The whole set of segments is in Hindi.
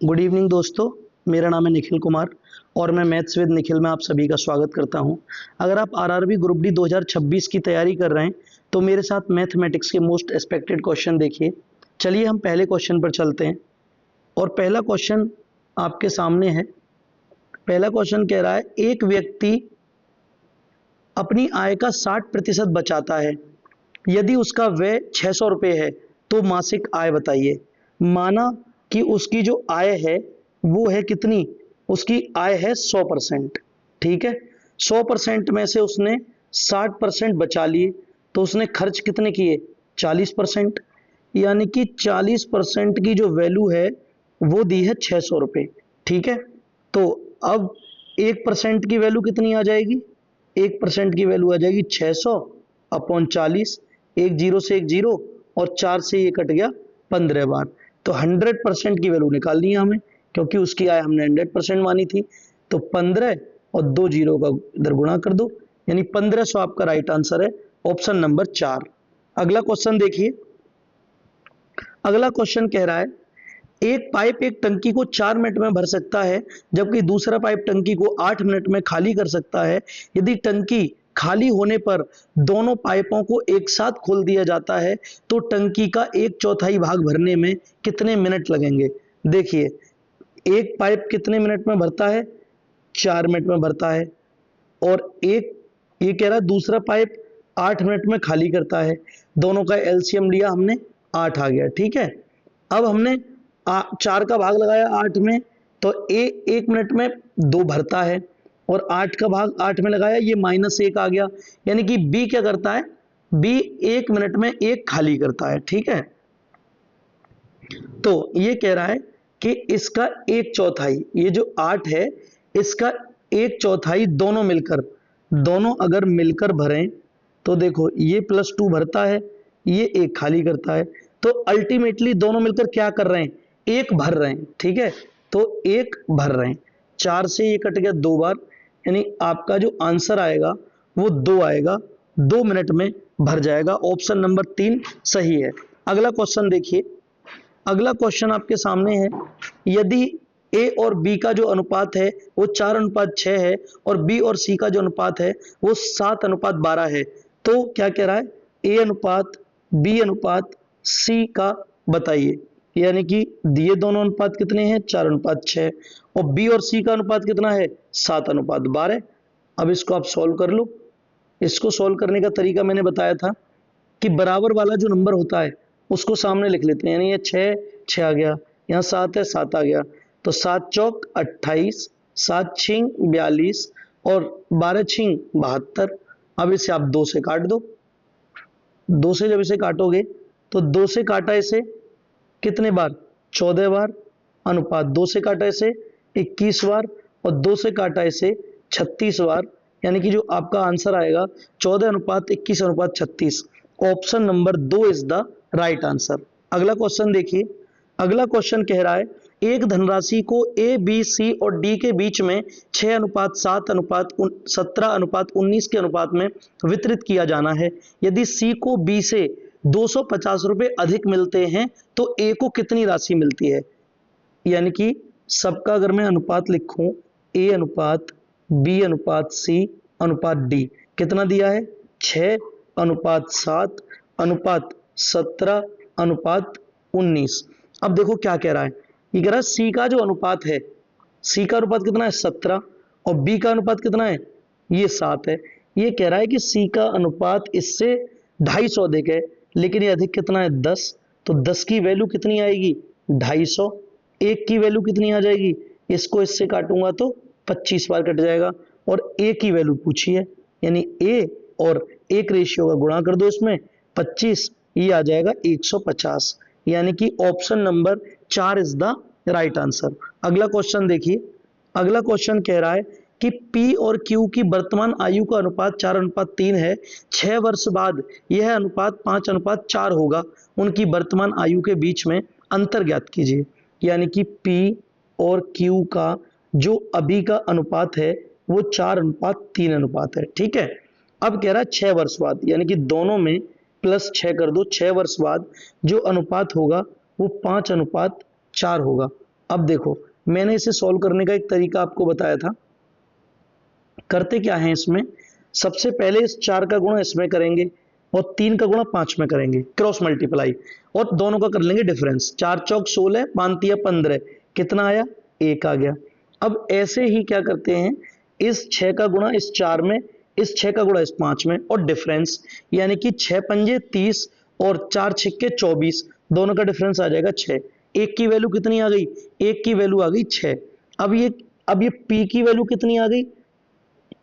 गुड इवनिंग दोस्तों। मेरा नाम है निखिल कुमार और मैं मैथ्स विद निखिल में आप सभी का स्वागत करता हूं। अगर आप आरआरबी ग्रुप डी 2026 की तैयारी कर रहे हैं तो मेरे साथ मैथमेटिक्स के मोस्ट एक्सपेक्टेड क्वेश्चन देखिए। चलिए हम पहले क्वेश्चन पर चलते हैं और पहला क्वेश्चन आपके सामने है। पहला क्वेश्चन कह रहा है एक व्यक्ति अपनी आय का 60% बचाता है। यदि उसका व्यय 600 रुपये है तो मासिक आय बताइए। माना कि उसकी जो आय है वो है कितनी, उसकी आय है 100%। ठीक है, 100% में से उसने 60% बचा लिए तो उसने खर्च कितने किए, 40%। यानी कि 40% की जो वैल्यू है वो दी है 600 रुपये। ठीक है, तो अब 1% की वैल्यू कितनी आ जाएगी, 1% की वैल्यू आ जाएगी 600 अपॉन 40। एक जीरो से एक जीरो और 4 से ये कट गया 15 बार। तो 100% की वैल्यू निकालनी है हमें, क्योंकि उसकी आय हमने 100% मानी थी। तो 15 और 2 जीरो का इधर गुणा कर दो, यानी 1500 आपका राइट आंसर है, ऑप्शन नंबर 4। अगला क्वेश्चन देखिए। अगला क्वेश्चन कह रहा है एक पाइप एक टंकी को 4 मिनट में भर सकता है जबकि दूसरा पाइप टंकी को 8 मिनट में खाली कर सकता है। यदि टंकी खाली होने पर दोनों पाइपों को एक साथ खोल दिया जाता है तो टंकी का 1/4 भाग भरने में कितने मिनट लगेंगे। देखिए, एक पाइप कितने मिनट में भरता है, 4 मिनट में भरता है। और एक ये कह रहा है दूसरा पाइप 8 मिनट में खाली करता है। दोनों का एलसीएम लिया हमने, 8 आ गया। ठीक है, अब हमने 4 का भाग लगाया 8 में, तो ए 1 मिनट में 2 भरता है और 8 का भाग 8 में लगाया, ये -1 आ गया। यानी कि बी क्या करता है, बी 1 मिनट में 1 खाली करता है। ठीक है, तो ये कह रहा है कि इसका 1/4, ये जो 8 है इसका 1/4 दोनों मिलकर, दोनों अगर मिलकर भरें तो देखो ये +2 भरता है, ये 1 खाली करता है। तो अल्टीमेटली दोनों मिलकर क्या कर रहे हैं, 1 भर रहे हैं। ठीक है, तो 1 भर रहे हैं। 4 से ये कट गया 2 बार, यानी आपका जो आंसर आएगा वो 2 आएगा, 2 मिनट में भर जाएगा। ऑप्शन नंबर 3 सही है। अगला क्वेश्चन देखिए। अगला क्वेश्चन आपके सामने है, यदि ए और बी का जो अनुपात है वो 4:6 है और बी और सी का जो अनुपात है वो 7:12 है, तो क्या कह रहा है, ए अनुपात बी अनुपात सी का बताइए। यानी कि दिए दोनों अनुपात कितने हैं, 4:6 और बी और सी का अनुपात कितना है, 7:12। अब इसको आप सॉल्व कर लो। इसको सॉल्व करने का तरीका मैंने बताया था कि बराबर वाला जो नंबर होता है उसको सामने लिख लेते हैं। यानी ये 6 आ गया, यहाँ 7 है, 7 आ गया, तो 7 चौक 28, 7 छिंग 42 और 12 छिंग 72। अब इसे आप 2 से काट दो। 2 से जब इसे काटोगे तो 2 से काटा इसे कितने बार, 14 बार। अनुपात 2 से काटा इसे 21 बार और 2 से काटा इसे 36 बार। यानी कि जो आपका आंसर आएगा 14:21:36। Option number 2 is the right answer. अगला क्वेश्चन देखिए। अगला क्वेश्चन कह रहा है एक धनराशि को ए बी सी और डी के बीच में 6:7:17:19 के अनुपात में वितरित किया जाना है। यदि सी को बी से 250 रुपए अधिक मिलते हैं तो ए को कितनी राशि मिलती है। यानी कि सबका अगर मैं अनुपात लिखूं, ए अनुपात बी अनुपात सी अनुपात डी, कितना दिया है, 6:7:17:19। अब देखो क्या कह रहा है, ये कह रहा है सी का जो अनुपात है, सी का अनुपात कितना है, 17 और बी का अनुपात कितना है, ये 7 है। ये कह रहा है कि सी का अनुपात इससे 250 अधिक है, लेकिन ये अधिक कितना है, 10। तो 10 की वैल्यू कितनी आएगी, 250। एक की वैल्यू कितनी आ जाएगी, इसको इससे काटूंगा तो 25 बार कट जाएगा। और ए की वैल्यू पूछी है, यानी ए और एक रेशियो का गुणा कर दो इसमें 25, ये आ जाएगा 150। यानी कि option number 4 is the right answer. अगला क्वेश्चन देखिए। अगला क्वेश्चन कह रहा है कि P और Q की वर्तमान आयु का अनुपात 4:3 है। 6 वर्ष बाद यह अनुपात 5:4 होगा। उनकी वर्तमान आयु के बीच में अंतर ज्ञात कीजिए। यानी कि P और Q का जो अभी का अनुपात है वो 4:3 अनुपात है। ठीक है, अब कह रहा है 6 वर्ष बाद, यानी कि दोनों में +6 कर दो। 6 वर्ष बाद जो अनुपात होगा वो 5:4 होगा। अब देखो, मैंने इसे सॉल्व करने का एक तरीका आपको बताया था। करते क्या है इसमें, सबसे पहले इस 4 का गुणा इसमें करेंगे और 3 का गुणा 5 में करेंगे, क्रॉस मल्टीप्लाई, और दोनों का कर लेंगे डिफरेंस। 4 चौक 16, 5 तिया 15, कितना आया, 1 आ गया। अब ऐसे ही क्या करते हैं, इस 6 का गुणा इस 4 में, इस 6 का गुणा इस 5 में, और डिफरेंस, यानी कि 6 पंजे 30 और 4 छिक्के 24, दोनों का डिफरेंस आ जाएगा 6। एक की वैल्यू कितनी आ गई, एक की वैल्यू आ गई 6। अब ये पी की वैल्यू कितनी आ गई,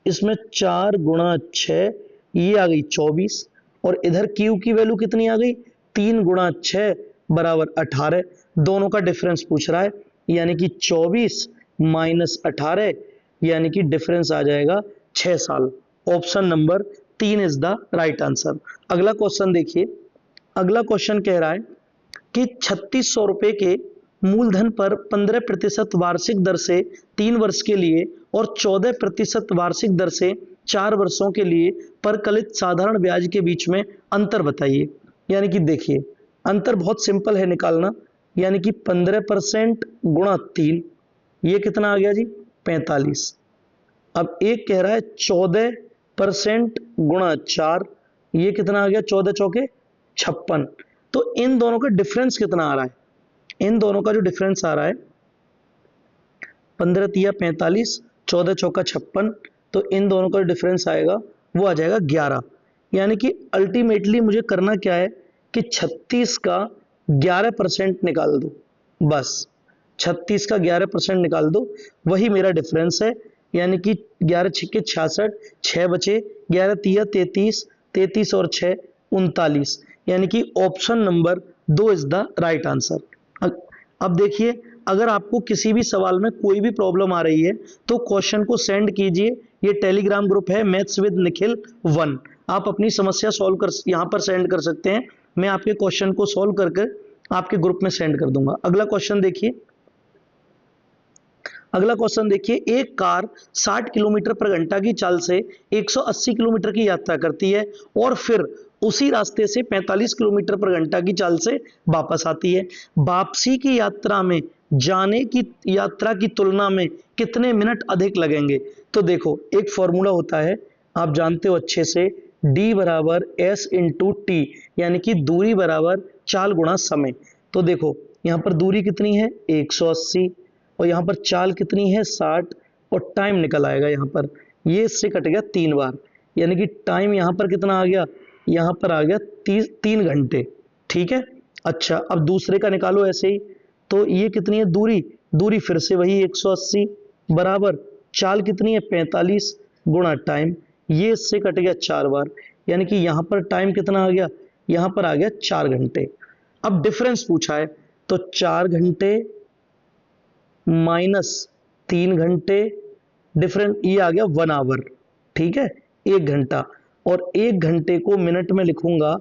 इसमें 4 गुणा 6, ये आ गई 24, और इधर क्यू की वैल्यू कितनी आ गई, 3 गुणा 6 बराबर 18। दोनों का डिफरेंस पूछ रहा है, यानी कि 24 माइनस 18, यानी कि डिफरेंस आ जाएगा 6 साल। Option number 3 is the right answer. अगला क्वेश्चन देखिए। अगला क्वेश्चन कह रहा है कि 3600 रुपए के मूलधन पर 15% वार्षिक दर से 3 वर्ष के लिए और 14% वार्षिक दर से 4 वर्षों के लिए परकलित साधारण ब्याज के बीच में अंतर बताइए। यानी कि देखिए, अंतर बहुत सिंपल है निकालना, यानी कि 15% गुणा 3, ये कितना आ गया जी, 45। अब एक कह रहा है 14% गुणा 4, ये कितना आ गया, 14 चौके 56। तो इन दोनों का डिफरेंस कितना आ रहा है, इन दोनों का जो डिफरेंस आ रहा है, 15 तिया 45, 14 चौका 56, तो इन दोनों का जो डिफरेंस आएगा वो आ जाएगा 11। यानी कि अल्टीमेटली मुझे करना क्या है कि 36 का 11% निकाल दो, बस 36 का 11% निकाल दो, वही मेरा डिफरेंस है। यानी कि 11 छिक्के 66, 6 बचे, 11 तिया 33, 33 और 6 39, यानी कि option number 2 is the right answer. अब देखिए, अगर आपको किसी भी सवाल में कोई भी प्रॉब्लम आ रही है तो क्वेश्चन को सेंड कीजिए। ये टेलीग्राम ग्रुप है मैथ्स विद निखिल 1, आप अपनी समस्या सॉल्व कर यहां पर सेंड कर सकते हैं। मैं आपके क्वेश्चन को सॉल्व करके आपके ग्रुप में सेंड कर दूंगा। अगला क्वेश्चन देखिए। अगला क्वेश्चन देखिए, एक कार 60 किलोमीटर पर घंटा की चाल से 180 किलोमीटर की यात्रा करती है और फिर उसी रास्ते से 45 किलोमीटर पर घंटा की चाल से वापस आती है। वापसी की यात्रा में जाने की यात्रा की तुलना में कितने मिनट अधिक लगेंगे। तो देखो, एक फॉर्मूला होता है, आप जानते हो अच्छे से, d बराबर s इंटू टी, यानी कि दूरी बराबर चाल गुणा समय। तो देखो, यहाँ पर दूरी कितनी है 180, और यहाँ पर चाल कितनी है 60, और टाइम निकल आएगा यहाँ पर, ये इससे कट गया 3 बार, यानी कि टाइम यहाँ पर कितना आ गया, यहाँ पर आ गया 3 घंटे। ठीक है, अच्छा अब दूसरे का निकालो ऐसे ही। तो ये कितनी है दूरी, दूरी फिर से वही 180 बराबर चाल कितनी है 45 गुणा टाइम, ये इससे कट गया 4 बार, यानी कि यहाँ पर टाइम कितना आ गया, यहाँ पर आ गया 4 घंटे। अब डिफरेंस पूछा है, तो 4 घंटे माइनस 3 घंटे, डिफरेंस ये आ गया 1 आवर। ठीक है, 1 घंटा, और 1 घंटे को मिनट में लिखूंगा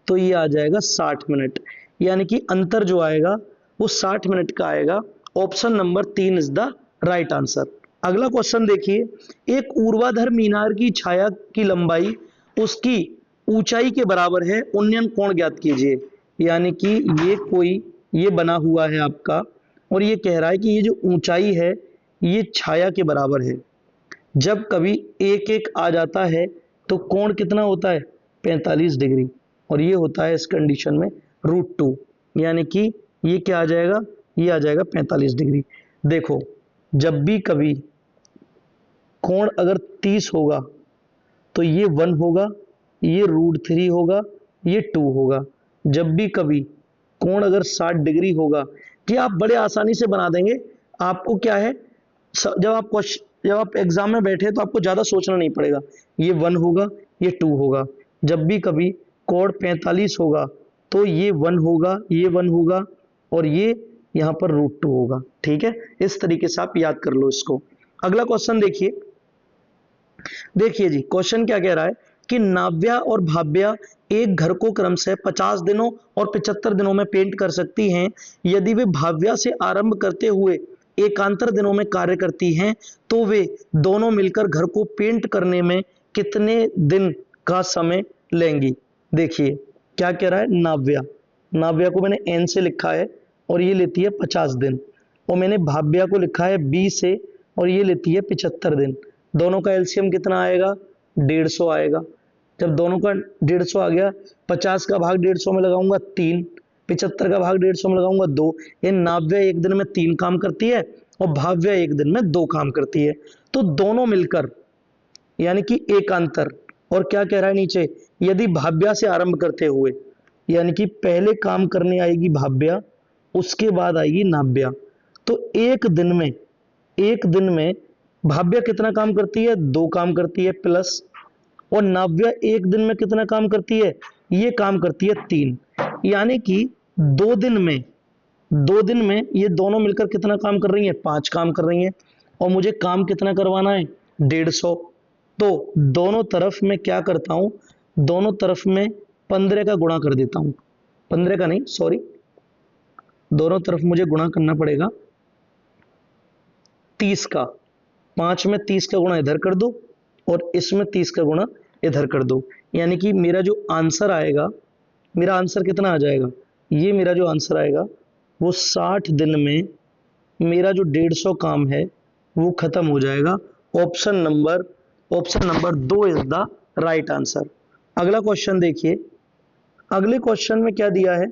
तो ये आ जाएगा 60 मिनट, यानी कि अंतर जो आएगा वो 60 मिनट का आएगा। Option number 3 is the right answer. अगला क्वेश्चन देखिए, एक ऊर्ध्वाधर मीनार की छाया की लंबाई उसकी ऊंचाई के बराबर है, उन्नयन कोण ज्ञात कीजिए। यानी कि ये बना हुआ है आपका, और ये कह रहा है कि ये जो ऊंचाई है ये छाया के बराबर है। जब कभी एक एक आ जाता है तो कोण कितना होता है 45 डिग्री, और ये होता है इस कंडीशन में √2, यानी कि ये क्या आ जाएगा, ये आ जाएगा 45 डिग्री। देखो, जब भी कभी कोण अगर 30 होगा तो ये 1 होगा, ये √3 होगा, ये 2 होगा। जब भी कभी कोण अगर 60 डिग्री होगा, कि आप बड़े आसानी से बना देंगे। आपको क्या है, जब आप एग्जाम में बैठे तो आपको ज्यादा सोचना नहीं पड़ेगा। ये 1 होगा, ये 2 होगा। जब भी कभी कोण 45 होगा तो ये 1 होगा, ये 1 होगा, और ये यहाँ पर √2 होगा। ठीक है, इस तरीके से आप याद कर लो इसको। अगला क्वेश्चन देखिए। देखिए जी, क्वेश्चन क्या कह रहा है कि नाव्या और भाव्या एक घर को क्रमशः 50 दिनों और 75 दिनों में पेंट कर सकती हैं। यदि वे भाव्या से आरंभ करते हुए एकांतर दिनों में कार्य करती हैं तो वे दोनों मिलकर घर को पेंट करने में कितने दिन का समय लेंगी। देखिए क्या कह रहा है, नाव्या को मैंने n से लिखा है और ये लेती है 50 दिन। और मैंने भाव्या को लिखा है 20 से, और ये लेती है 75 दिन। दोनों का एलसीएम कितना आएगा? 150 आएगा। जब दोनों का 150 आ गया, 50 का भाग 150 में लगाऊंगा 3, 75 का भाग 150 में लगाऊंगा 2। ये नाव्या एक दिन में 3 काम करती है और भाव्या एक दिन में 2 काम करती है। तो दोनों मिलकर यानी कि एकांतर। और क्या कह रहा है नीचे, यदि भाव्या से आरंभ करते हुए, यानी कि पहले काम करने आएगी भाव्या, उसके बाद आएगी नाव्या। तो एक दिन में भाव्या कितना काम करती है? 2 काम करती है प्लस, और नाव्या एक दिन में कितना काम करती है? ये काम करती है 3। यानी कि 2 दिन में ये दोनों मिलकर कितना काम कर रही है? 5 काम कर रही हैं। और मुझे काम कितना करवाना है? 150। तो दोनों तरफ मैं क्या करता हूं, दोनों तरफ में 15 का गुणा कर देता हूं। 15 का नहीं, सॉरी, दोनों तरफ मुझे गुणा करना पड़ेगा 30 का। 5 में 30 का गुणा इधर कर दो और इसमें 30 का गुणा इधर कर दो। यानी कि मेरा जो आंसर आएगा, मेरा आंसर कितना आ जाएगा? ये मेरा जो आंसर आएगा वो 60 दिन में मेरा जो 150 काम है वो खत्म हो जाएगा। Option number 2 is the right answer. अगला क्वेश्चन देखिए। अगले क्वेश्चन में क्या दिया है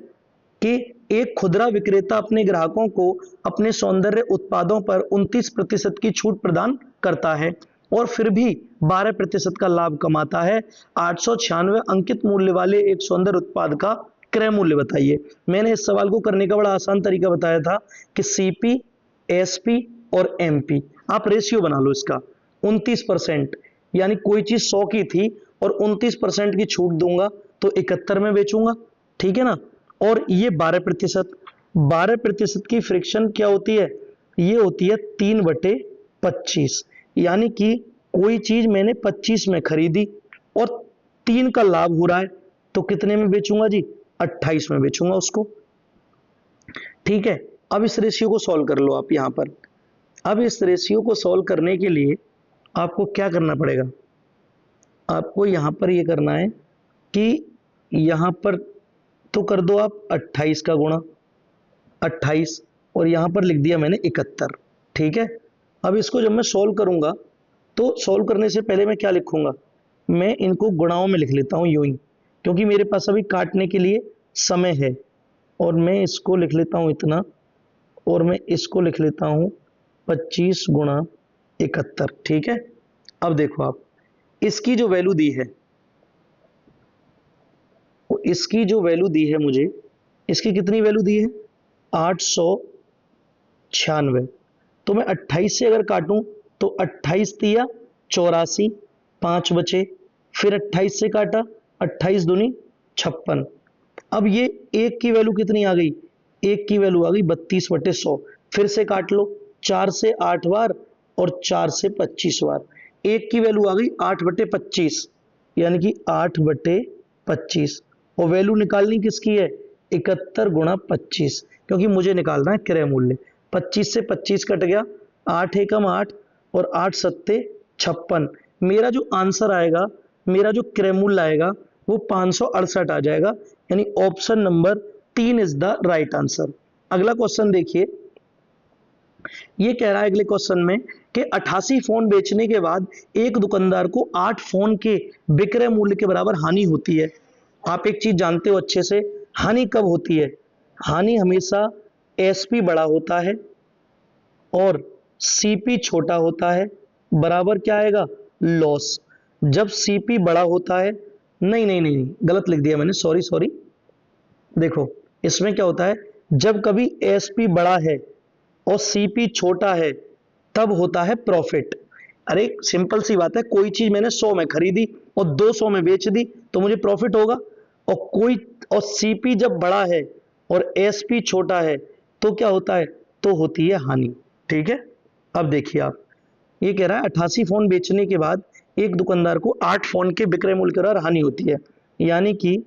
कि एक खुदरा विक्रेता अपने ग्राहकों को अपने सौंदर्य उत्पादों पर 29% की छूट प्रदान करता है और फिर भी 12% का लाभ कमाता है। 896 अंकित मूल्य वाले एक सौंदर्य उत्पाद का क्रय मूल्य बताइए। मैंने इस सवाल को करने का बड़ा आसान तरीका बताया था कि सीपी, एसपी और एमपी, आप रेशियो बना लो इसका। 29%, यानी कोई चीज 100 की थी और 29% की छूट दूंगा तो 71 में बेचूंगा, ठीक है ना। और ये 12% की फ्रिक्शन क्या होती है? ये होती है 3/25। यानी कि कोई चीज मैंने 25 में खरीदी और 3 का लाभ हो रहा है, तो कितने में बेचूंगा जी? 28 में बेचूंगा उसको, ठीक है। अब इस रेशियो को सॉल्व कर लो आप यहां पर। अब इस रेशियो को सॉल्व करने के लिए आपको क्या करना पड़ेगा? आपको यहां पर ये करना है कि यहां पर तो कर दो आप 28 का गुणा 28, और यहां पर लिख दिया मैंने 71, ठीक है। अब इसको जब मैं सॉल्व करूंगा तो सॉल्व करने से पहले मैं क्या लिखूंगा? मैं इनको गुणाओं में लिख लेता हूं यूं ही, क्योंकि मेरे पास अभी काटने के लिए समय है। और मैं इसको लिख लेता हूं इतना, और मैं इसको लिख लेता हूं 25 गुणा 71, ठीक है। अब देखो आप, इसकी जो वैल्यू दी है, इसकी जो वैल्यू दी है मुझे, इसकी कितनी वैल्यू दी है? 896। तो मैं 28 से अगर काटूं तो 28 दिया 84, 5 बचे। फिर 28 से काटा, 28 दूनी 56। अब ये एक की वैल्यू कितनी आ गई? एक की वैल्यू आ गई 32/100। फिर से काट लो, 4 से 8 बार और 4 से 25 बार। एक की वैल्यू आ गई 8/25, यानी कि 8/25। और वैल्यू निकालनी किसकी है? 71 गुणा 25, क्योंकि मुझे निकालना है क्रय मूल्य। 25 से 25 कट गया, 8 एकम 8 और 8 सत्ते 56। मेरा जो आंसर आएगा, मेरा जो क्रय मूल्य आएगा वो 568 आ जाएगा। यानी option number 3 is the right answer. अगला क्वेश्चन देखिए। ये कह रहा है अगले क्वेश्चन में कि 88 फोन बेचने के बाद एक दुकानदार को 8 फोन के विक्रय मूल्य के बराबर हानि होती है। आप एक चीज जानते हो अच्छे से, हानि कब होती है? हानि हमेशा एसपी बड़ा होता है और सीपी छोटा होता है, बराबर क्या आएगा? लॉस। जब सीपी बड़ा होता है, नहीं नहीं नहीं, गलत लिख दिया मैंने, सॉरी। देखो इसमें क्या होता है, जब कभी एसपी बड़ा है और सीपी छोटा है तब होता है प्रॉफिट। अरे सिंपल सी बात है, कोई चीज मैंने 100 में खरीदी और 200 में बेच दी तो मुझे प्रॉफिट होगा। और सीपी जब बड़ा है और एसपी छोटा है तो क्या होता है? तो होती है हानि, ठीक है। अब देखिए आप, ये कह रहा है 88 फोन बेचने के बाद एक दुकानदार को 8 फोन के विक्रय मूल्य के बराबर हानि होती है। यानी कि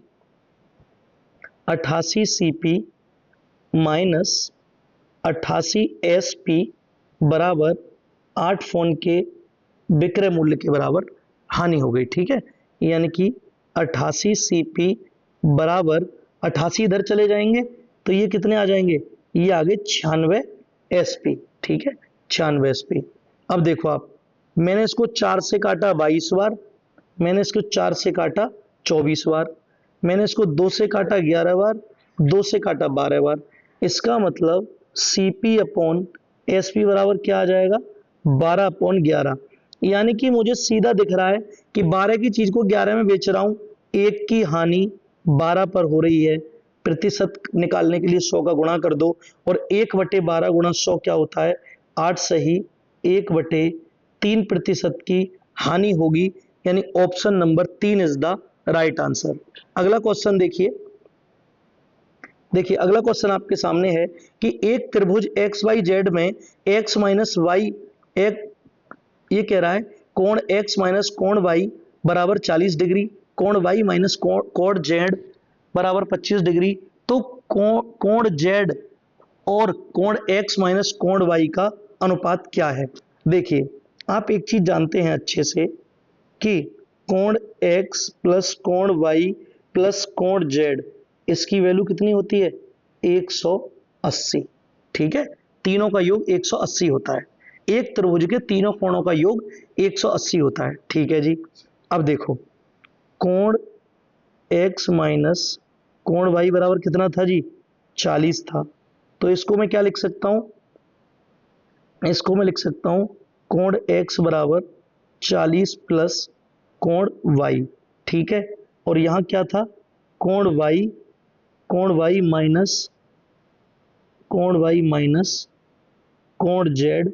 88 सीपी माइनस 88 एसपी बराबर 8 फोन के विक्रय मूल्य के बराबर हानि हो गई, ठीक है। यानी कि 88 सीपी बराबर 88 इधर चले जाएंगे तो ये कितने आ जाएंगे? ये आगे 96 एसपी, ठीक है, 96 एसपी। अब देखो आप, मैंने इसको 4 से काटा 22 बार, मैंने इसको 4 से काटा 24 बार, मैंने इसको 2 से काटा 11 बार, 2 से काटा 12 बार। इसका मतलब सीपी अपॉन एसपी बराबर क्या आ जाएगा, 12/11। यानी कि मुझे सीधा दिख रहा है कि 12 की चीज को 11 में बेच रहा हूं, एक की हानि 12 पर हो रही है। प्रतिशत निकालने के लिए 100 का गुणा कर दो, और 1/12 गुणा 100 क्या होता है, 8 सही 1/3% की हानि होगी। यानी option number 3 is the right answer. अगला क्वेश्चन देखिए, देखिए अगला क्वेश्चन आपके सामने है कि एक त्रिभुज एक्स वाई जेड में एक्स माइनस वाई, एक ये कह रहा है कोण x माइनस कोण y बराबर 40 डिग्री, कोण y माइनस कोण z बराबर 25 डिग्री। तो कोण z और कोण x माइनस कोण y का अनुपात क्या है। देखिए आप एक चीज जानते हैं अच्छे से कि कोण x प्लस कोण y प्लस कोण z, इसकी वैल्यू कितनी होती है, 180। ठीक है, तीनों का योग 180 होता है। एक त्रिभुज के तीनों कोणों का योग 180 होता है। ठीक है जी। अब देखो कोण x माइनस कोण y बराबर कितना था जी, 40 था। तो इसको मैं क्या लिख सकता हूं, इसको मैं लिख सकता हूं कोण x बराबर 40 प्लस कोण y। ठीक है, और यहां क्या था, कोण y माइनस कोण z,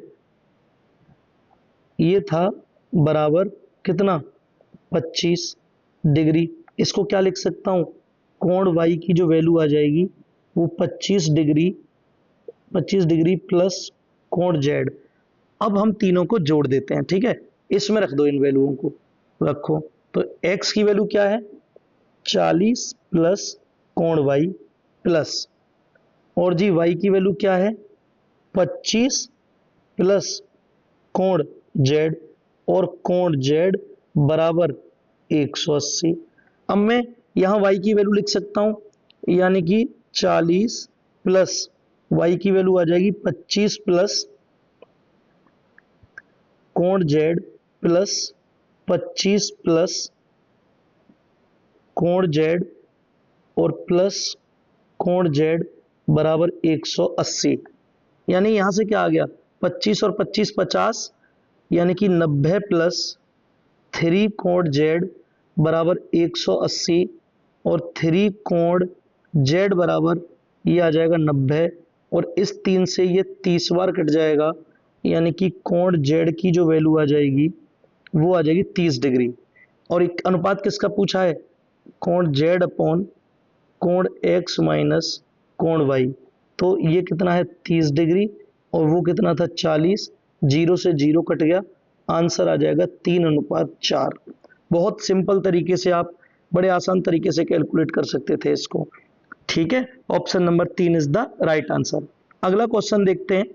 ये था बराबर कितना, 25 डिग्री। इसको क्या लिख सकता हूं, कोण y की जो वैल्यू आ जाएगी वो 25 डिग्री प्लस कोण z। अब हम तीनों को जोड़ देते हैं। ठीक है, इसमें रख दो, इन वैल्यूओं को रखो। तो x की वैल्यू क्या है, 40 प्लस कोण y प्लस, और जी y की वैल्यू क्या है, 25 प्लस कोण z, और कोण z बराबर 180। अब मैं यहां y की वैल्यू लिख सकता हूं, यानी कि 40 प्लस y की वैल्यू आ जाएगी 25 प्लस कोण z प्लस 25 प्लस कोण z और प्लस कोण z बराबर 180। यानी यहां से क्या आ गया, 25 और 25 50, यानी कि 90 प्लस 3 कोण z बराबर 180, और 3 कोण z बराबर ये आ जाएगा 90, और इस 3 से ये 30 बार कट जाएगा। यानी कि कोण z की जो वैल्यू आ जाएगी वो आ जाएगी 30 डिग्री। और एक अनुपात किसका पूछा है, कोण z अपॉन कोण x माइनस कोण y। तो ये कितना है, 30 डिग्री, और वो कितना था, 40। 0 से 0 कट गया, आंसर आ जाएगा 3:4। बहुत सिंपल तरीके से आप बड़े आसान तरीके से कैलकुलेट कर सकते थे इसको। ठीक है, option number 3 is the right answer. अगला क्वेश्चन देखते हैं,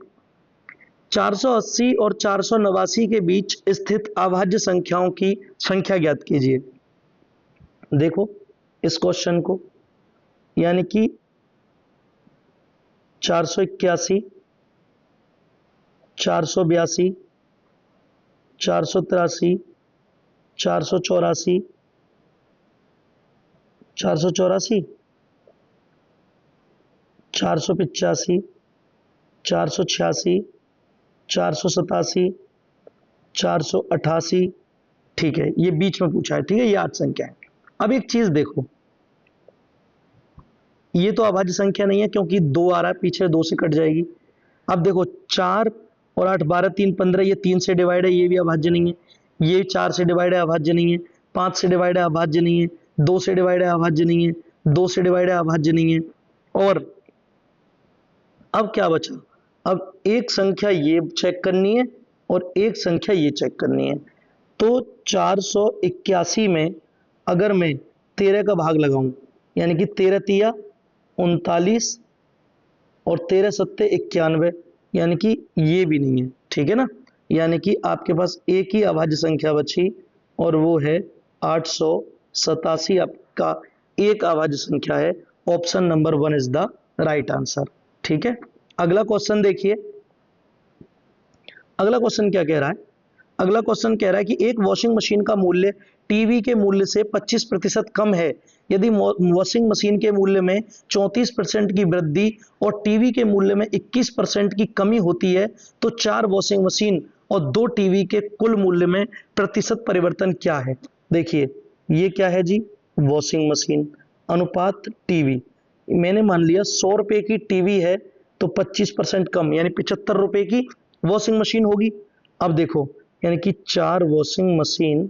480 और 489 के बीच स्थित अभाज्य संख्याओं की संख्या ज्ञात कीजिए। देखो इस क्वेश्चन को, यानी कि 481, 482, 483, 484, 485, 486, 486, 487, 488। ठीक है, ये बीच में पूछा है। ठीक है, ये 8 संख्या है। अब एक चीज देखो, ये तो अभाज्य संख्या नहीं है क्योंकि 2 आ रहा है पीछे, 2 से कट जाएगी। अब देखो 4 और 8 12 3 15, ये 3 से डिवाइड है, ये भी अभाज्य नहीं है। ये 4 से डिवाइड है, अभाज्य नहीं है। 5 से डिवाइड है, अभाज्य नहीं है। 2 से डिवाइड है, अभाज्य नहीं है। 2 से डिवाइड है, अभाज्य नहीं है। और अब क्या बचा, अब एक संख्या ये चेक करनी है और एक संख्या ये चेक करनी है। तो 481 में अगर मैं 13 का भाग लगाऊं, यानी कि 13 तिया 39 और 13 सत्ते 91, यानी कि ये भी नहीं है। ठीक है ना, यानी कि आपके पास एक ही अभाज्य संख्या बची, और वो है 887। आपका एक अभाज्य संख्या है। Option number 1 is the right answer. ठीक है, अगला क्वेश्चन देखिए, अगला क्वेश्चन क्या कह रहा है? अगला क्वेश्चन कह रहा है कि एक वॉशिंग मशीन का मूल्य टीवी के मूल्य से 25% कम है। यदि वॉशिंग मशीन के मूल्य में 34% की वृद्धि और टीवी के मूल्य में 21% की कमी होती है तो 4 वॉशिंग मशीन और 2 टीवी के कुल मूल्य में प्रतिशत परिवर्तन क्या है? देखिए, ये क्या है जी? वॉशिंग मशीन अनुपात टीवी। मैंने मान लिया 100 रुपए की टीवी है तो 25% कम यानी 75 रुपए की वॉशिंग मशीन होगी। अब देखो, यानी कि 4 washing machine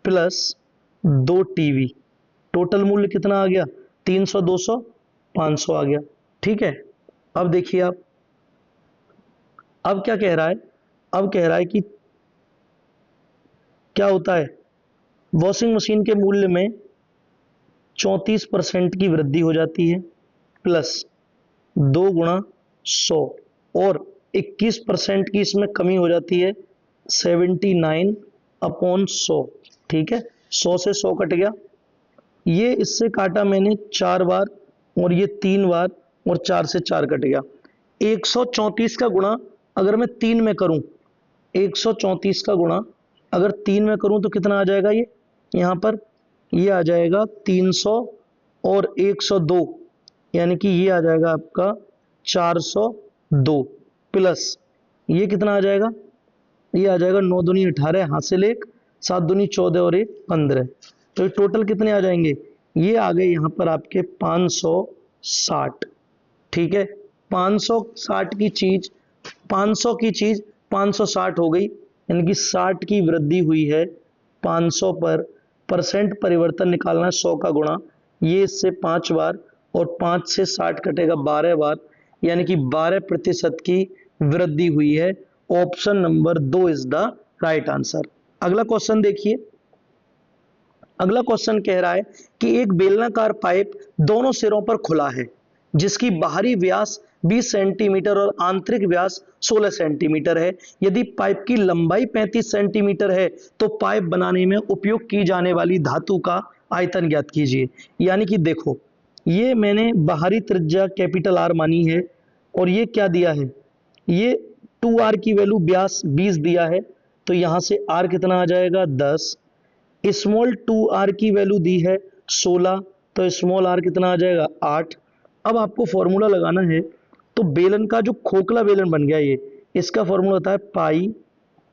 plus 2 TV, total मूल्य कितना आ गया? 300, 200, 500 आ गया। ठीक है, अब देखिए आप, अब क्या कह रहा है? अब कह रहा है कि क्या होता है, वॉशिंग मशीन के मूल्य में 34% की वृद्धि हो जाती है प्लस 2 गुणा 100 और 21% की इसमें कमी हो जाती है 79 अपॉन 100। ठीक है, 100 से 100 कट गया, ये इससे काटा मैंने 4 बार और ये 3 बार और 4 से 4 कट गया। 134 का गुणा अगर मैं 3 में करूं, 134 का गुणा अगर 3 में करूं तो कितना आ जाएगा? ये यहां पर ये आ जाएगा 300 और 102, यानी कि ये आ जाएगा आपका 402 प्लस ये कितना आ जाएगा? ये आ जाएगा 9 दूनी 18, हासिल 1, 7 दूनी 14 और 1 15। तो ये टोटल कितने आ जाएंगे? ये आ गए यहाँ पर आपके 560। ठीक है, 560 की चीज 500 की चीज 560 हो गई, यानी कि 60 की वृद्धि हुई है 500 पर। परसेंट परिवर्तन निकालना है 100 का गुणा, ये इससे 5 बार और 5 से 60 कटेगा 12 बार, यानी कि 12% की वृद्धि हुई है। Option number 2 is the right answer. अगला क्वेश्चन देखिए, अगला क्वेश्चन कह रहा है कि एक बेलनाकार पाइप दोनों सिरों पर खुला है जिसकी बाहरी व्यास 20 सेंटीमीटर और आंतरिक व्यास 16 सेंटीमीटर है। यदि पाइप की लंबाई 35 सेंटीमीटर है तो पाइप बनाने में उपयोग की जाने वाली धातु का आयतन ज्ञात कीजिए। यानी कि देखो, ये मैंने बाहरी त्रिज्या कैपिटल आर मानी है और ये क्या दिया है? ये 2r की वैल्यू व्यास 20 दिया है, तो यहां से r कितना आ जाएगा? 10। स्मॉल 2r की वैल्यू दी है 16, तो स्मॉल r कितना आ जाएगा? 8। अब आपको फॉर्मूला लगाना है, तो बेलन का जो खोखला बेलन बन गया ये, इसका फॉर्मूला होता है pi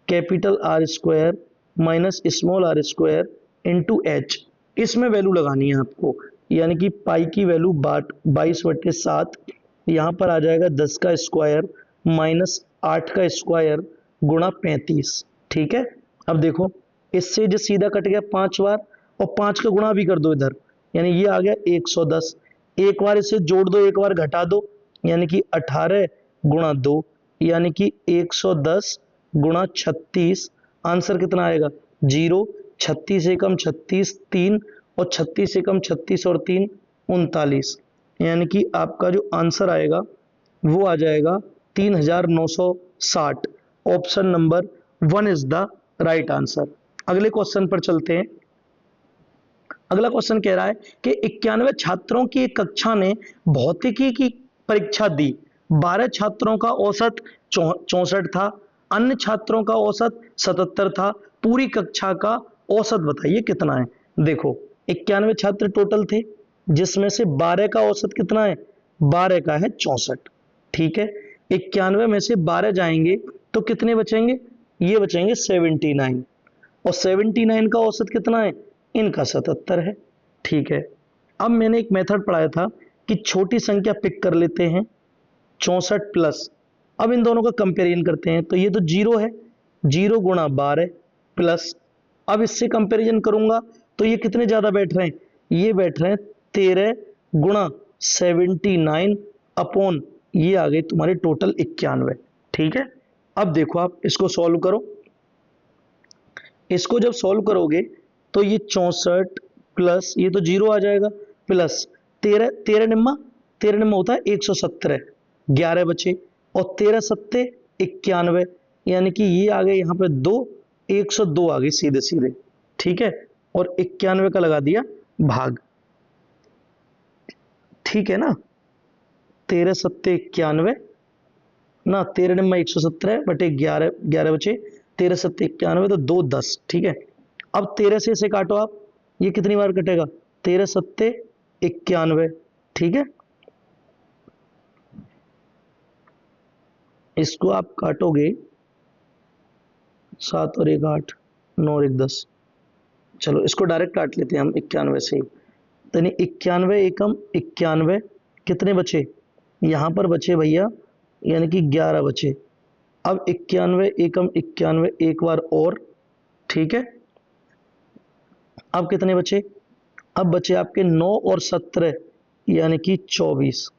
capital R square minus small R square into H. इसमें वैल्यू लगानी है आपको, यानी कि पाई की वैल्यू 22/7, यहाँ पर आ जाएगा 10 का स्क्वायर माइनस 8 का स्क्वायर गुणा 35। ठीक है, अब देखो, इससे जो सीधा कट गया 5 बार और 5 का गुणा भी कर दो इधर, यानी ये आ गया 110। एक बार इसे जोड़ दो, एक बार घटा दो, यानी कि 18 गुणा 2, यानी कि 110 गुणा 36। आंसर कितना आएगा? 0। 36 एकम 36 3 और 36 एकम 36 और 3 39, यानी कि आपका जो आंसर आएगा वो आ जाएगा 3960। Option number 1 is the right answer. अगले क्वेश्चन पर चलते हैं। अगला क्वेश्चन कह रहा है कि 91 छात्रों की एक कक्षा ने भौतिकी की परीक्षा दी। 12 छात्रों का औसत 64 था, अन्य छात्रों का औसत 77 था। पूरी कक्षा का औसत बताइए कितना है? देखो, 91 छात्र टोटल थे जिसमें से 12 का औसत कितना है? 12 का है 64। ठीक है, 91 में से 12 जाएंगे तो कितने बचेंगे? ये बचेंगे 79, और 79 का औसत कितना है? इनका 77 है। ठीक है, अब मैंने एक मेथड पढ़ाया था कि छोटी संख्या पिक कर लेते हैं 64 प्लस, अब इन दोनों का कंपेरिजन करते हैं, तो ये तो 0 है, 0 गुणा 12 प्लस, अब इससे कंपेरिजन करूंगा तो ये कितने ज्यादा बैठ रहे हैं? ये बैठ रहे हैं 13 गुणा 79 अपॉन ये आ गई तुम्हारी टोटल 91। ठीक है, अब देखो आप इसको सॉल्व करो, इसको जब सॉल्व करोगे तो ये 64 प्लस ये तो 0 आ जाएगा प्लस 13, 13 निम्मा होता है 117, 11 बचे और 13 सत्ते 91, यानी कि ये आ गए यहाँ पे 2, 102 आ गई सीधे सीधे। ठीक है, और 91 का लगा दिया भाग। ठीक है ना, 13 सत्ते 91 ना, 13 नंबर 117 बटे 11, 11 बचे, 13 सत्ते 91, तो 2 10। ठीक है, अब 13 से इसे काटो आप, ये कितनी बार कटेगा, 13 सत्ते 91। ठीक है, इसको आप काटोगे, 7 और 1 8, 9 और 1 10। चलो इसको डायरेक्ट काट लेते हैं हम 91 से ही। यानी 91 एकम 91, कितने बचे, यहां पर बचे भैया, यानी कि 11 बचे। अब 91 एकम 91 एक बार और। ठीक है, अब कितने बचे, अब बचे आपके 9 और 17, यानी कि 24,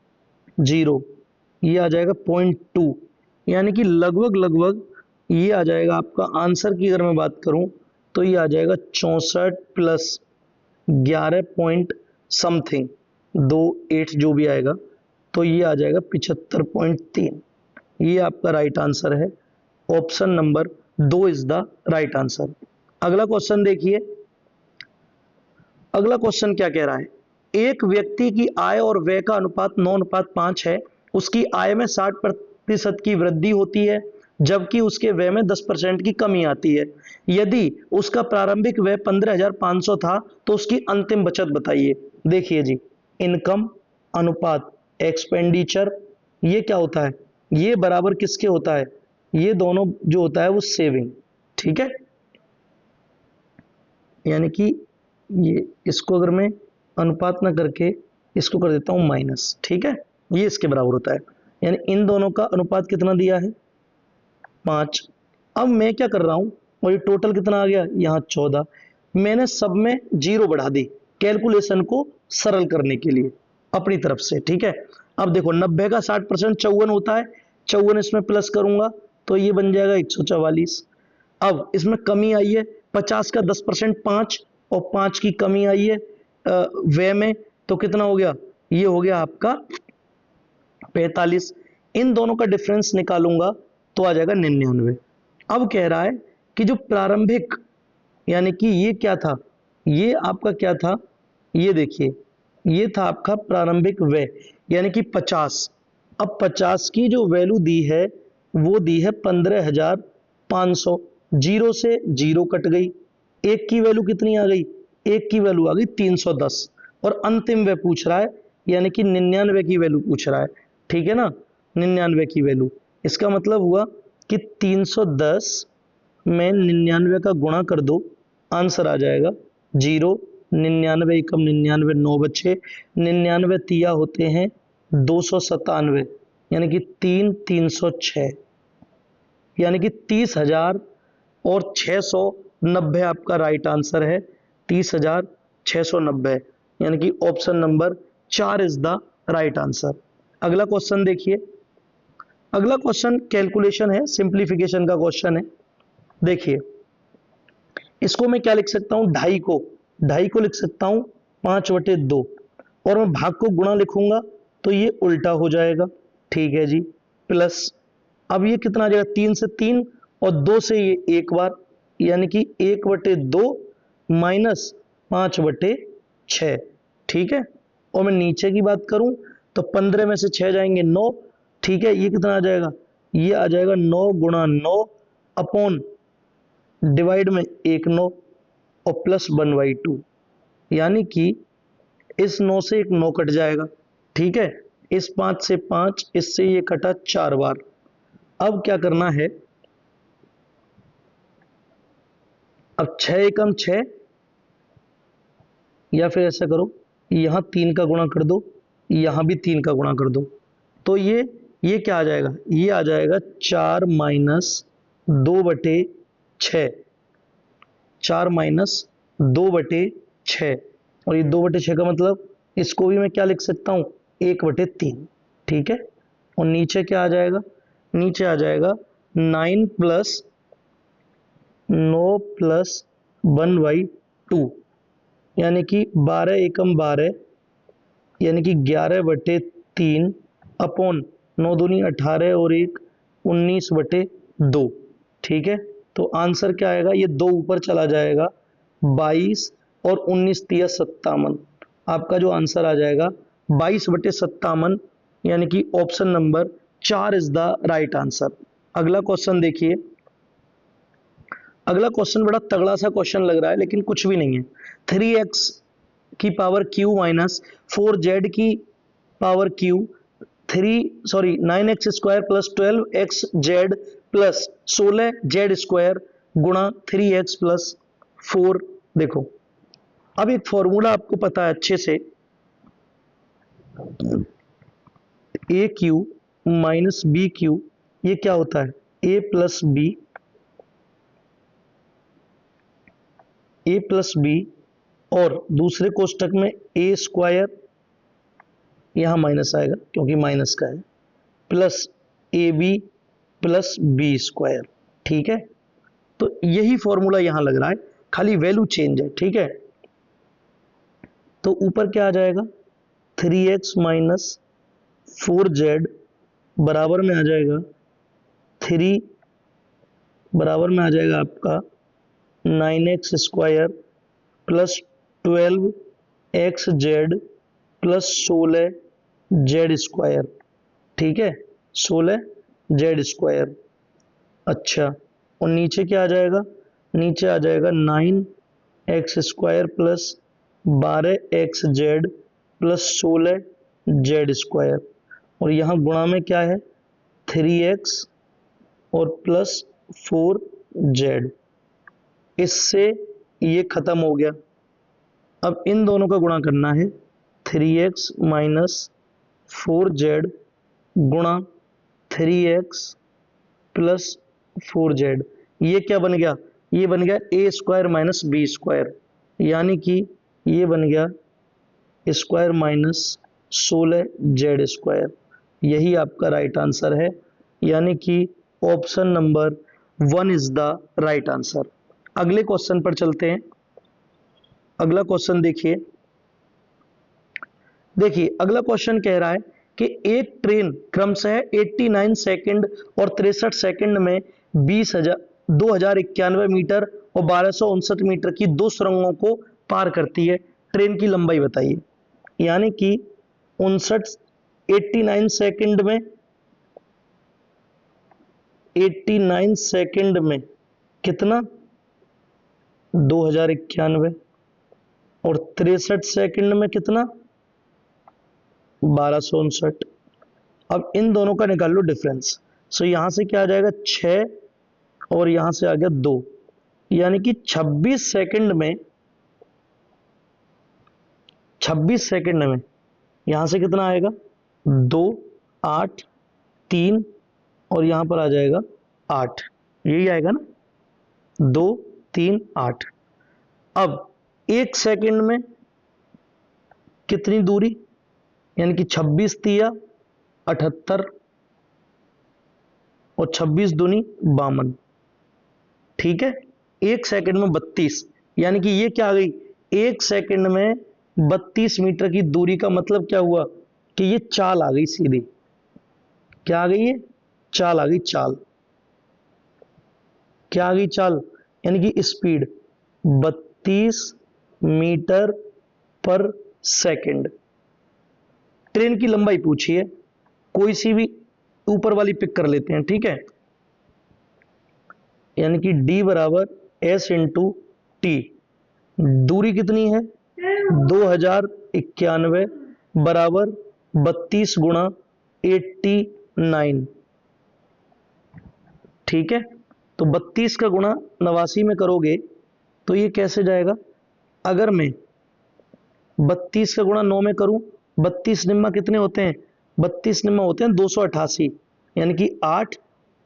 जीरो, ये आ जाएगा 0.2, यानी कि लगभग लगभग ये आ जाएगा आपका आंसर की अगर मैं बात करूं तो ये आ जाएगा 64 प्लस 11 पॉइंट समथिंग, 28 जो भी आएगा, तो ये आ जाएगा 75.3। ये आपका राइट आंसर है, option number 2 is the right answer. अगला क्वेश्चन देखिए, अगला क्वेश्चन क्या कह रहा है, एक व्यक्ति की आय और व्यय का अनुपात 9:5 है, उसकी आय में 60% की वृद्धि होती है जबकि उसके व्यय में 10% की कमी आती है। यदि उसका प्रारंभिक व्यय 15,500 था तो उसकी अंतिम बचत बताइए। देखिए जी, इनकम अनुपात एक्सपेंडिचर, ये क्या होता है, ये बराबर किसके होता है, ये दोनों जो होता है वो सेविंग। ठीक है, यानी कि ये, इसको अगर मैं अनुपात ना करके इसको कर देता हूं माइनस। ठीक है, ये इसके बराबर होता है, यानी इन दोनों का अनुपात कितना दिया है, 5। अब मैं क्या कर रहा हूं, और ये टोटल कितना आ गया, यहाँ 14, मैंने सब में जीरो बढ़ा दी कैलकुलेशन को सरल करने के लिए अपनी तरफ से। ठीक है, अब देखो 90 का 60% 54 होता है, 54 इसमें प्लस करूंगा तो ये बन जाएगा 144। अब इसमें कमी आई है, 50 का 10% 5, और 5 की कमी आई है व्यय में, तो कितना हो गया, ये हो गया आपका 45। इन दोनों का डिफरेंस निकालूंगा तो आ जाएगा 99। अब कह रहा है कि जो प्रारंभिक, यानी कि ये क्या था, ये आपका क्या था, ये देखिए, ये था आपका प्रारंभिक व्यय यानी कि 50। अब 50 की जो वैल्यू दी है वो दी है 15,500, जीरो से जीरो कट गई, एक की वैल्यू कितनी आ गई, एक की वैल्यू आ गई 310, और अंतिम व्यय पूछ रहा है, यानी कि 99 की वैल्यू पूछ रहा है। ठीक है ना, 99 की वैल्यू, इसका मतलब हुआ कि 310 में 99 का गुणा कर दो, आंसर आ जाएगा जीरो, 99 एकम 99, 9 बचे, 99 तिया होते हैं 297, यानी कि 306, यानी कि 30,690 आपका राइट आंसर है, 30,690, यानी कि option number 4 is the right answer. अगला क्वेश्चन देखिए, अगला क्वेश्चन कैलकुलेशन है, सिंप्लीफिकेशन का क्वेश्चन है। देखिए इसको मैं क्या लिख सकता हूं, ढाई को लिख सकता हूं 5/2, और मैं भाग को गुणा लिखूंगा तो ये उल्टा हो जाएगा। ठीक है जी, प्लस, अब ये कितना आ जाएगा, 3 से 3 और 2 से ये एक बार, यानी कि 1/2 माइनस 5/6। ठीक है, और मैं नीचे की बात करूं तो 15 में से 6 जाएंगे 9। ठीक है, ये कितना आ जाएगा, ये आ जाएगा 9 गुणा 9 अपॉन डिवाइड में 1 9 और प्लस 1/2, यानी कि इस 9 से एक 9 कट जाएगा। ठीक है, इस 5 से 5, इससे ये कटा 4 बार। अब क्या करना है, अब 6 एकम 6, या फिर ऐसा करो, यहां 3 का गुणा कर दो, यहां भी 3 का गुणा कर दो, तो ये क्या आ जाएगा, ये आ जाएगा 4 माइनस 2/6, 4 माइनस 2/6, और ये 2/6 का मतलब इसको भी मैं क्या लिख सकता हूं, 1/3। ठीक है, और नीचे क्या आ जाएगा, नीचे आ जाएगा 9 प्लस 9 प्लस 1/2, यानी कि 12 एकम 12, यानी कि 11/3 अपॉन 9 दूनी 18 और 1 19/2। ठीक है, तो आंसर क्या आएगा, ये 2 ऊपर चला जाएगा, 22 और 19 तिया 57, आपका जो आंसर आ जाएगा 22/57, यानी कि option number 4 is the right answer. अगला क्वेश्चन देखिए। अगला क्वेश्चन बड़ा तगड़ा सा क्वेश्चन लग रहा है, लेकिन कुछ भी नहीं है। 3x की पावर q माइनस 4z की power q 9x square plus 12xz plus 16z square गुणा 3x प्लस 4। देखो, अब एक फॉर्मूला आपको पता है अच्छे से, ए क्यू माइनस बी क्यू, ये क्या होता है? ए प्लस बी और दूसरे कोष्टक में ए स्क्वायर, यहां माइनस आएगा क्योंकि माइनस का है, plus A B plus B square. ठीक है, तो यही फॉर्मूला यहां लग रहा है, खाली वैल्यू चेंज है। ठीक है, तो ऊपर क्या आ जाएगा? 3x माइनस 4z बराबर में आ जाएगा 3 बराबर में आ जाएगा आपका 9x square plus 12xz plus 16z square. ठीक है, 16z स्क्वायर। अच्छा, और नीचे क्या आ जाएगा? नीचे आ जाएगा 9x square plus 12xz plus 16z square, और यहाँ गुणा में क्या है? 3x और प्लस 4z। इससे ये खत्म हो गया। अब इन दोनों का गुणा करना है, 3x माइनस 4z गुणा 3x प्लस 4z। ये क्या बन गया? ये बन गया ए स्क्वायर माइनस बी स्क्वायर, यानी कि ये बन गया स्क्वायर माइनस 16z स्क्वायर। यही आपका राइट आंसर है, यानी कि option number 1 is the right answer. अगले क्वेश्चन पर चलते हैं। अगला क्वेश्चन देखिए। अगला क्वेश्चन कह रहा है कि एक ट्रेन क्रमशः 89 सेकंड और 63 सेकंड में 2091 मीटर और 1259 मीटर की दो सुरंगों को पार करती है। ट्रेन की लंबाई बताइए। यानी कि 89 सेकंड में कितना? 2091, और 63 सेकंड में कितना? 1259। अब इन दोनों का निकाल लो डिफरेंस। सो यहां से क्या आ जाएगा? 6 और यहां से आ गया 2, यानी कि 26 सेकंड में यहां से कितना आएगा? 2, 8, 3 और यहां पर आ जाएगा 8। यही आएगा ना, 2, 3, 8। अब एक सेकंड में कितनी दूरी? यानी कि 26 तिया 78 और 26 दूनी 52। ठीक है, एक सेकंड में 32, यानी कि ये क्या आ गई? एक सेकंड में 32 मीटर की दूरी का मतलब क्या हुआ? कि ये चाल आ गई सीधी। क्या आ गई? ये चाल आ गई। चाल क्या आ गई? चाल यानी कि स्पीड 32 मीटर पर सेकंड। ट्रेन की लंबाई पूछी है, कोई सी भी ऊपर वाली पिक कर लेते हैं। ठीक है, यानी कि d बराबर s इंटू टी। दूरी कितनी है? 2091 बराबर 32 गुणा 89। ठीक है, तो 32 का गुणा 89 में करोगे तो ये कैसे जाएगा? अगर मैं 32 का गुणा 9 में करूं, 32 निम्मा कितने होते हैं? 32 निम्मा होते हैं 288, यानी कि 8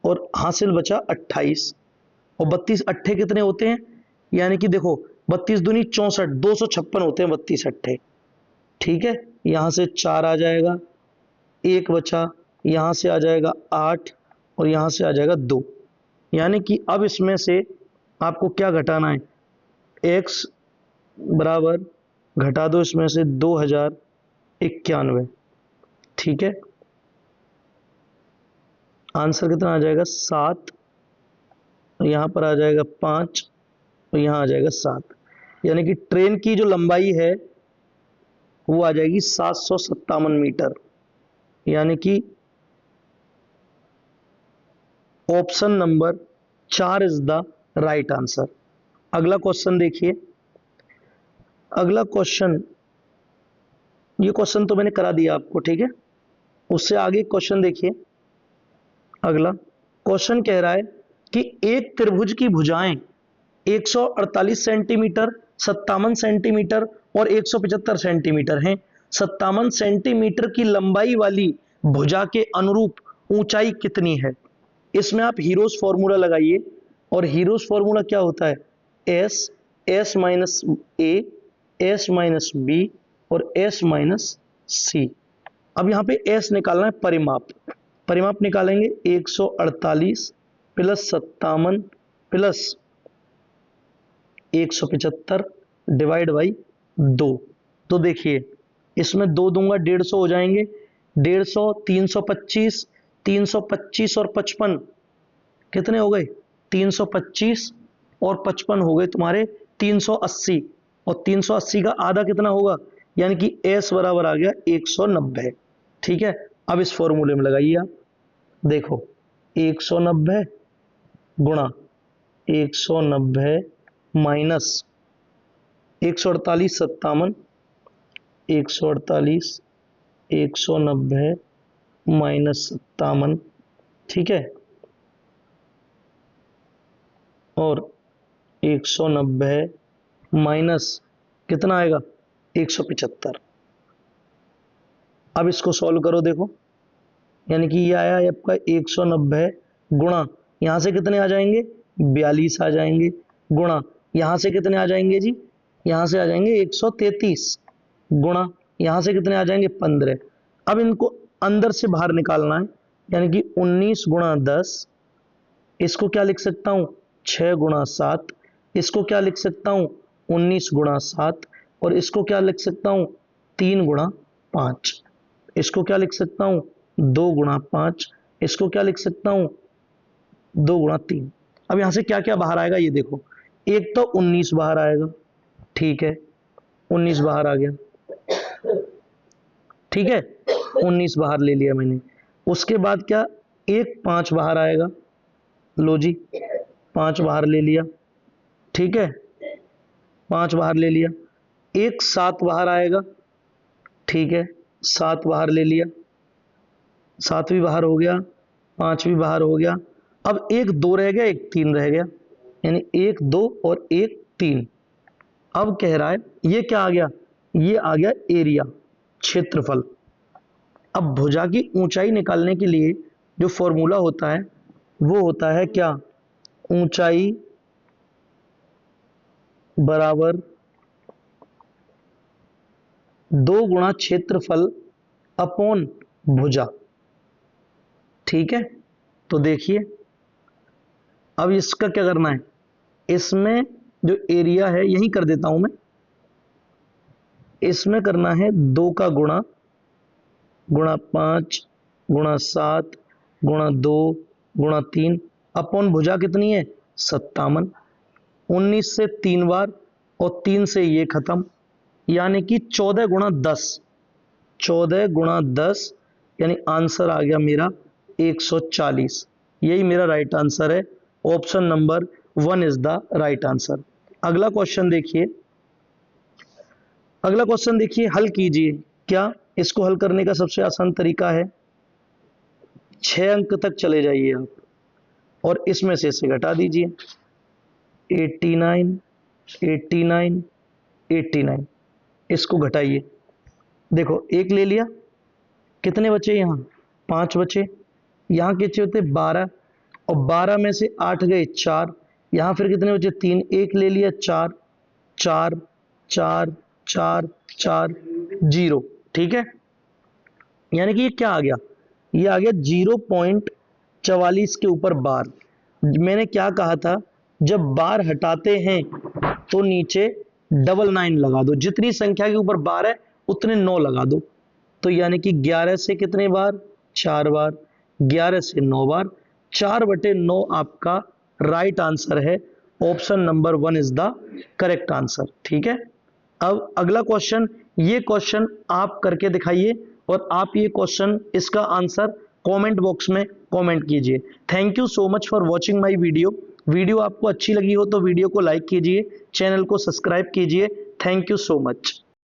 और हासिल बचा 28, और 32 अट्ठे कितने होते हैं? यानी कि देखो 32 दूनी 64, 256 होते हैं 32 अट्ठे। ठीक है, यहां से 4 आ जाएगा, 1 बचा, यहां से आ जाएगा 8 और यहां से आ जाएगा 2। यानी कि अब इसमें से आपको क्या घटाना है? x बराबर घटा दो इसमें से 2091। ठीक है, आंसर कितना आ जाएगा? 7, यहां पर आ जाएगा 5 और यहां आ जाएगा 7। यानी कि ट्रेन की जो लंबाई है वो आ जाएगी 757 मीटर। यानी कि option number 4 is the right answer. अगला क्वेश्चन देखिए। अगला क्वेश्चन, ये क्वेश्चन तो मैंने करा दिया आपको, ठीक है। उससे आगे क्वेश्चन देखिए। अगला क्वेश्चन कह रहा है कि एक त्रिभुज की भुजाएं 148 सेंटीमीटर, 57 सेंटीमीटर और 175 सेंटीमीटर हैं। 57 सेंटीमीटर की लंबाई वाली भुजा के अनुरूप ऊंचाई कितनी है? इसमें आप हीरोज फॉर्मूला लगाइए, और हीरोज फॉर्मूला क्या होता है? एस, एस माइनस ए, एस माइनस बी और एस माइनस सी। अब यहां पे एस निकालना है, परिमाप। परिमाप निकालेंगे 148 प्लस 57 प्लस 175 डिवाइड बाई 2। तो देखिए इसमें 2 दूंगा 150 हो जाएंगे, 150, 325, 325 और 55 कितने हो गए? 325 और 55 हो गए तुम्हारे 380, और 380 का आधा कितना होगा? यानी कि एस बराबर आ गया 190। ठीक है, अब इस फॉर्मूले में लगाइए आप। देखो 190 गुणा 190 माइनस 148 57, 148 190 माइनस 57, ठीक है, और 190 माइनस कितना आएगा? 175। अब इसको सॉल्व करो, देखो यानी कि ये आया है आपका 190 गुणा, यहां से कितने आ जाएंगे? 42 आ जाएंगे, गुणा यहां से कितने आ जाएंगे जी? यहां से आ जाएंगे 133, गुणा यहां से कितने आ जाएंगे? 15। अब इनको अंदर से बाहर निकालना है, यानी कि 19 गुणा 10, इसको क्या लिख सकता हूं? 6 गुणा 7, इसको क्या लिख सकता हूं? 19 गुणा 7, और इसको क्या लिख सकता हूं? 3 गुणा 5, इसको क्या लिख सकता हूं? 2 गुणा 5, इसको क्या लिख सकता हूं? 2 गुणा 3। अब यहां से क्या क्या बाहर आएगा ये देखो। एक तो 19 बाहर आएगा, ठीक है, 19 बाहर आ गया, ठीक है, 19 बाहर ले लिया मैंने। उसके बाद क्या? एक 5 बाहर आएगा, लो जी 5 बाहर ले लिया, ठीक है, 5 बाहर ले लिया। एक 7 बाहर आएगा, ठीक है, 7 बाहर ले लिया, 7 भी बाहर हो गया, 5 भी बाहर हो गया। अब एक 2 रह गया, एक 3 रह गया, यानी 1 2 और 1 3। अब कह रहा है ये क्या आ गया? ये आ गया एरिया, क्षेत्रफल। अब भुजा की ऊंचाई निकालने के लिए जो फॉर्मूला होता है वो होता है क्या? ऊंचाई बराबर 2 गुणा क्षेत्रफल अपॉन भुजा, ठीक है। तो देखिए अब इसका क्या करना है, इसमें जो एरिया है यही कर देता हूं मैं, इसमें करना है 2 का गुणा, गुणा 5 गुणा 7 गुणा 2 गुणा 3 अपॉन भुजा कितनी है? 57। 19 से 3 बार और 3 से ये खत्म, यानी कि 14 गुणा 10, 14 गुणा 10, यानी आंसर आ गया मेरा 140। यही मेरा राइट आंसर है। Option number 1 is the right answer. अगला क्वेश्चन देखिए। अगला क्वेश्चन देखिए, हल कीजिए। क्या इसको हल करने का सबसे आसान तरीका है, 6 अंक तक चले जाइए आप और इसमें से इसे घटा दीजिए। 89 89 89, इसको घटाइए। देखो एक ले लिया, कितने बचे? यहाँ 5 बचे, यहाँ कितने होते? 12, और 12 में से 8 गए 4, यहाँ फिर कितने बचे? 3, एक ले लिया 4 4 4 4 4 0, ठीक है। यानी कि ये क्या आ गया? ये आ गया 0.44 के ऊपर बार। मैंने क्या कहा था, जब बार हटाते हैं तो नीचे 99 लगा दो, जितनी संख्या के ऊपर बार है उतने 9 लगा दो। तो यानी कि 11 से कितने बार? 4 बार, 11 से 9 बार, 4/9 आपका राइट आंसर है। Option number 1 is the correct answer, ठीक है। अब अगला क्वेश्चन, ये क्वेश्चन आप करके दिखाइए और आप ये क्वेश्चन, इसका आंसर कमेंट बॉक्स में कमेंट कीजिए। Thank you so much for watching my video आपको अच्छी लगी हो तो वीडियो को लाइक कीजिए, चैनल को सब्सक्राइब कीजिए। Thank you so much.